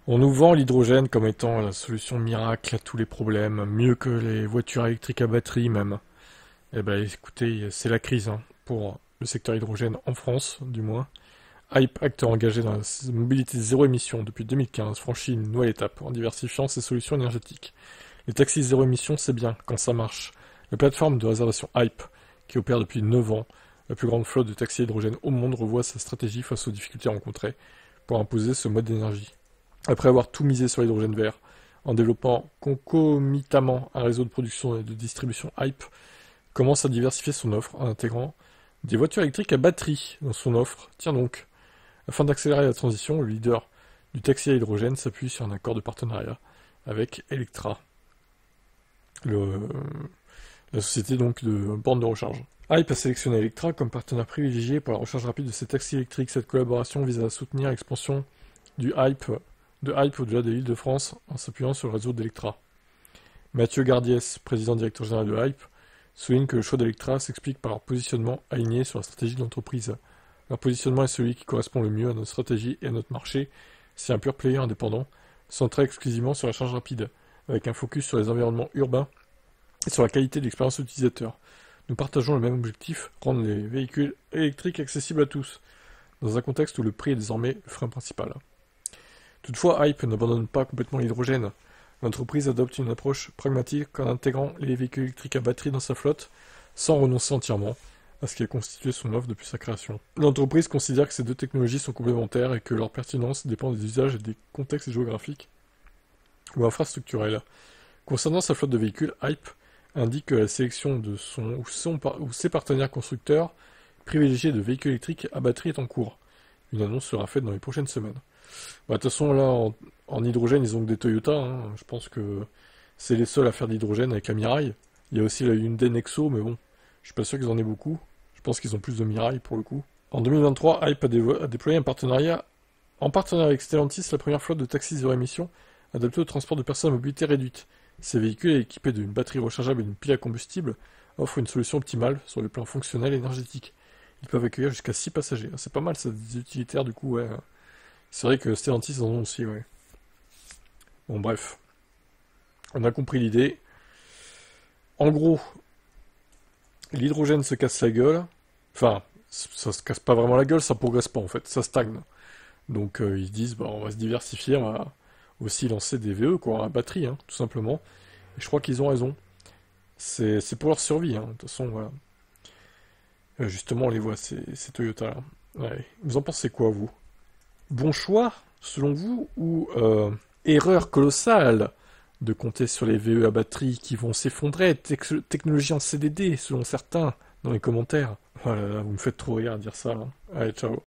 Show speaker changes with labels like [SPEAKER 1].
[SPEAKER 1] On nous vend l'hydrogène comme étant la solution miracle à tous les problèmes, mieux que les voitures électriques à batterie même. Eh ben écoutez, c'est la crise hein, pour le secteur hydrogène en France, du moins. Hype, acteur engagé dans la mobilité zéro émission depuis 2015, franchit une nouvelle étape en diversifiant ses solutions énergétiques. Les taxis zéro émission, c'est bien quand ça marche. La plateforme de réservation Hype, qui opère depuis 9 ans, la plus grande flotte de taxis hydrogène au monde, revoit sa stratégie face aux difficultés rencontrées pour imposer ce mode d'énergie. Après avoir tout misé sur l'hydrogène vert, en développant concomitamment un réseau de production et de distribution Hype, commence à diversifier son offre en intégrant des voitures électriques à batterie dans son offre. Tiens donc, afin d'accélérer la transition, le leader du taxi à hydrogène s'appuie sur un accord de partenariat avec Electra, le- la société donc de bornes de recharge. Hype a sélectionné Electra comme partenaire privilégié pour la recharge rapide de ses taxis électriques. Cette collaboration vise à soutenir l'expansion du Hype, de Hype au-delà de l'Île-de-France en s'appuyant sur le réseau d'Electra. Mathieu Gardiès, président directeur général de Hype, souligne que le choix d'Electra s'explique par leur positionnement aligné sur la stratégie de l'entreprise. Leur positionnement est celui qui correspond le mieux à notre stratégie et à notre marché. C'est un pure player indépendant, centré exclusivement sur la charge rapide, avec un focus sur les environnements urbains et sur la qualité de l'expérience utilisateur. Nous partageons le même objectif, rendre les véhicules électriques accessibles à tous, dans un contexte où le prix est désormais le frein principal. Toutefois, Hype n'abandonne pas complètement l'hydrogène. L'entreprise adopte une approche pragmatique en intégrant les véhicules électriques à batterie dans sa flotte, sans renoncer entièrement à ce qui a constitué son offre depuis sa création. L'entreprise considère que ces deux technologies sont complémentaires et que leur pertinence dépend des usages et des contextes géographiques ou infrastructurels. Concernant sa flotte de véhicules, Hype indique que la sélection de ou ses partenaires constructeurs privilégiés de véhicules électriques à batterie est en cours. Une annonce sera faite dans les prochaines semaines. Bah, de toute façon, là, en hydrogène, ils ont que des Toyota, hein. Je pense que c'est les seuls à faire de l'hydrogène avec la Mirai. Il y a aussi la Hyundai Nexo, mais bon, je suis pas sûr qu'ils en aient beaucoup. Je pense qu'ils ont plus de Mirai pour le coup. En 2023, Hype a déployé un partenariat en partenariat avec Stellantis, la première flotte de taxis zéro émission adaptée au transport de personnes à mobilité réduite. Ces véhicules, équipés d'une batterie rechargeable et d'une pile à combustible, offrent une solution optimale sur le plan fonctionnel et énergétique. Ils peuvent accueillir jusqu'à 6 passagers. C'est pas mal, ça, des utilitaires, du coup, ouais. C'est vrai que Stellantis en ont aussi, ouais. Bon, bref. On a compris l'idée. En gros, l'hydrogène se casse la gueule. Enfin, ça se casse pas vraiment la gueule, ça progresse pas, en fait. Ça stagne. Donc, ils se disent, bah, on va se diversifier, on va aussi lancer des VE, quoi, à batterie, hein, tout simplement. Et je crois qu'ils ont raison. C'est pour leur survie, hein. De toute façon, voilà. Justement, on les voit, ces Toyota-là. Ouais. Vous en pensez quoi, vous? Bon choix, selon vous, ou erreur colossale de compter sur les VE à batterie qui vont s'effondrer, technologie en CDD, selon certains, dans les commentaires? Voilà, vous me faites trop rire à dire ça, hein. Allez, ciao.